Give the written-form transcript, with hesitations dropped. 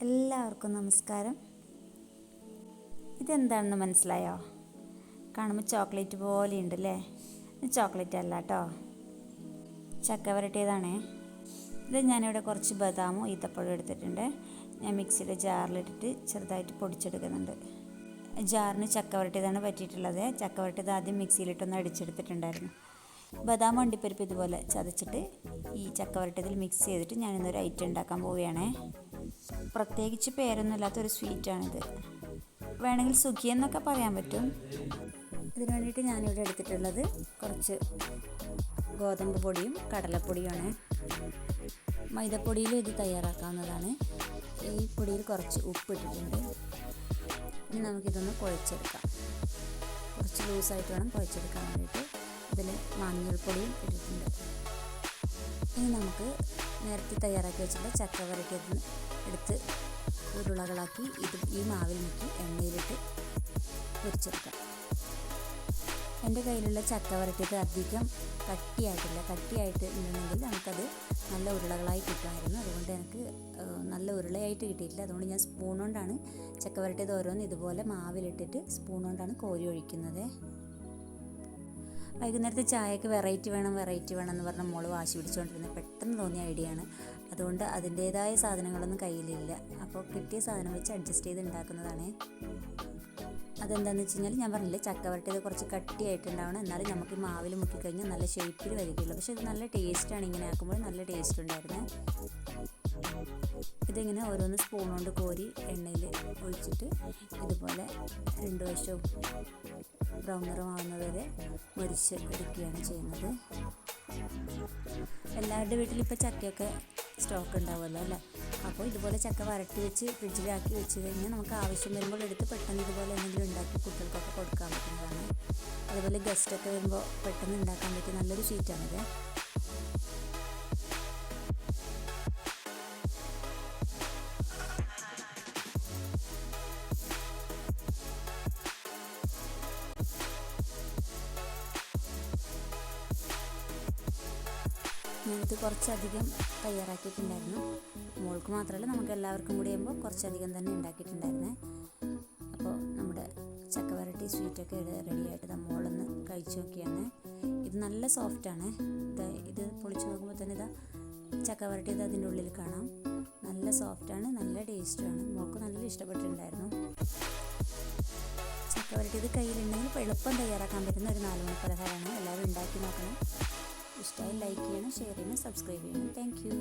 എല്ലാവർക്കും നമസ്കാരം. ഇതെന്താണെന്ന് മനസ്സിലായോ? കാണുമ്പോൾ ചോക്ലേറ്റ് പോലെ ഉണ്ടല്ലേ? ഇത് ചോക്ലേറ്റ് അല്ല കേട്ടോ, ചക്ക വരട്ടിയതാണേ. ഇത് ഞാനിവിടെ കുറച്ച് ബദാമും ഈത്തപ്പഴവും എടുത്തിട്ടുണ്ട്. ഞാൻ മിക്സിയുടെ ജാറിലിട്ടിട്ട് ചെറുതായിട്ട് പൊടിച്ചെടുക്കുന്നുണ്ട്. ജാറിന് ചക്ക വരട്ടിയതാണ് പറ്റിയിട്ടുള്ളത്. ചക്ക വരട്ടിയത് ആദ്യം മിക്സിയിലിട്ടൊന്ന് അടിച്ചെടുത്തിട്ടുണ്ടായിരുന്നു. ബദാം അണ്ടിപ്പരിപ്പ് ഇതുപോലെ ചതച്ചിട്ട് ഈ ചക്ക വരട്ടിയതിൽ മിക്സ് ചെയ്തിട്ട് ഞാനിന്നൊരു ഐറ്റം ഉണ്ടാക്കാൻ പോവുകയാണേ. പ്രത്യേകിച്ച് പേരൊന്നുമില്ലാത്തൊരു സ്വീറ്റാണിത്. വേണമെങ്കിൽ സുഖി എന്നൊക്കെ പറയാൻ പറ്റും. ഇതിനു വേണ്ടിയിട്ട് ഞാനിവിടെ എടുത്തിട്ടുള്ളത് കുറച്ച് ഗോതമ്പ് പൊടിയും കടലപ്പൊടിയുമാണ്. മൈദപ്പൊടിയിലും ഇത് തയ്യാറാക്കാവുന്നതാണ്. ഈ പൊടിയിൽ കുറച്ച് ഉപ്പ് ഇട്ടിട്ടുണ്ട്. ഇനി നമുക്കിതൊന്ന് കുഴച്ചെടുക്കാം. കുറച്ച് ലൂസായിട്ട് വേണം കുഴച്ചെടുക്കാൻ വേണ്ടിയിട്ട്. ഇതിൽ മഞ്ഞൾപ്പൊടിയും ഇട്ടിട്ടുണ്ട്. ഇനി നമുക്ക് നേരത്തെ തയ്യാറാക്കി വെച്ചിട്ടുള്ള ചക്ക വരട്ടിയത് എടുത്ത് ഉരുളകളാക്കി ഈ മാവിൽ മുക്കി എണ്ണയിലിട്ട് പൊരിച്ചെടുക്കാം. എൻ്റെ കയ്യിലുള്ള ചക്ക വരട്ടിയത് അധികം കട്ടിയായിട്ട് ഉണ്ടെങ്കിൽ നമുക്കത് നല്ല ഉരുളകളായി കിട്ടുമായിരുന്നു. അതുകൊണ്ട് എനിക്ക് നല്ല ഉരുളയായിട്ട് കിട്ടിയിട്ടില്ല. അതുകൊണ്ട് ഞാൻ സ്പൂൺ കൊണ്ടാണ് ചക്ക വരട്ടിയത് ഓരോന്ന് ഇതുപോലെ മാവിലിട്ടിട്ട് സ്പൂൺ കൊണ്ടാണ് കോരി ഒഴിക്കുന്നത്. വൈകുന്നേരത്തെ ചായക്ക് വെറൈറ്റി വേണം എന്ന് പറഞ്ഞ മോള് വാശി പിടിച്ചുകൊണ്ടിരുന്നത് പെട്ടെന്ന് തോന്നിയ ഐഡിയ ആണ്. അതുകൊണ്ട് അതിൻ്റേതായ സാധനങ്ങളൊന്നും കയ്യിലില്ല. അപ്പോൾ കിട്ടിയ സാധനം വെച്ച് അഡ്ജസ്റ്റ് ചെയ്ത് ഉണ്ടാക്കുന്നതാണ്. അതെന്താണെന്ന് വെച്ച് കഴിഞ്ഞാൽ ഞാൻ പറഞ്ഞില്ലേ, ചക്ക വരട്ടിയത് കുറച്ച് കട്ടിയായിട്ടുണ്ടാവണം, എന്നാലും നമുക്ക് മാവിൽ മുക്കിക്കഴിഞ്ഞാൽ നല്ല ഷേപ്പിൽ വരികയുള്ളൂ. പക്ഷേ ഇത് നല്ല ടേസ്റ്റാണ്. ഇങ്ങനെ ആക്കുമ്പോൾ നല്ല ടേസ്റ്റ് ഉണ്ടായിരുന്നു. ഇതിങ്ങനെ ഓരോന്ന് സ്പൂൺ കൊണ്ട് കോരി എണ്ണയിൽ ഒഴിച്ചിട്ട് ഇതുപോലെ രണ്ട് വശവും ബ്രൗൺ നിറമാവുന്നത് വരെ മുരിച്ച് എടുക്കുകയാണ് ചെയ്യുന്നത്. എല്ലാവരുടെ വീട്ടിലിപ്പോൾ ചക്കയൊക്കെ സ്റ്റോക്ക് ഉണ്ടാവുമല്ലോ അല്ലേ? അപ്പോൾ ഇതുപോലെ ചക്ക വരട്ടി വെച്ച് ഫ്രിഡ്ജിലാക്കി വെച്ച് കഴിഞ്ഞാൽ നമുക്ക് ആവശ്യം വരുമ്പോൾ എടുത്ത് പെട്ടെന്ന് ഇതുപോലെ എന്തെങ്കിലും ഉണ്ടാക്കി കുട്ടികൾക്കൊക്കെ കൊടുക്കാൻ പറ്റുന്നതാണ്. അതുപോലെ ഗസ്റ്റൊക്കെ വരുമ്പോൾ പെട്ടെന്ന് ഉണ്ടാക്കാൻ പറ്റിയ നല്ലൊരു സ്വീറ്റാണിത്. ഞാനിത് കുറച്ചധികം തയ്യാറാക്കിയിട്ടുണ്ടായിരുന്നു. മോൾക്ക് മാത്രമല്ല, നമുക്ക് എല്ലാവർക്കും കൂടി ചെയ്യുമ്പോൾ കുറച്ചധികം തന്നെ ഉണ്ടാക്കിയിട്ടുണ്ടായിരുന്നേ. അപ്പോൾ നമ്മുടെ ചക്ക വരട്ടി സ്വീറ്റൊക്കെ റെഡിയായിട്ട് മോളൊന്ന് കഴിച്ച് നോക്കിയാണ്. ഇത് നല്ല സോഫ്റ്റാണ്. ഇത് പൊളിച്ച് നോക്കുമ്പോൾ തന്നെ ചക്ക വരട്ടിയത് അതിൻ്റെ ഉള്ളിൽ കാണാം. നല്ല സോഫ്റ്റാണ്, നല്ല ടേസ്റ്റുമാണ്. മോൾക്ക് നല്ല ഇഷ്ടപ്പെട്ടിട്ടുണ്ടായിരുന്നു. ചക്ക വരട്ടിയത് കയ്യിലുണ്ടെങ്കിൽ എളുപ്പം തയ്യാറാക്കാൻ പറ്റുന്ന ഒരു 4 മണി പലഹാരമാണ്. എല്ലാവരും ഉണ്ടാക്കി നോക്കണം. ഇഷ്ടമായി ലൈക്ക് ചെയ്യണം, ഷെയർ ചെയ്യണം, സബ്സ്ക്രൈബ് ചെയ്യണം. Thank you.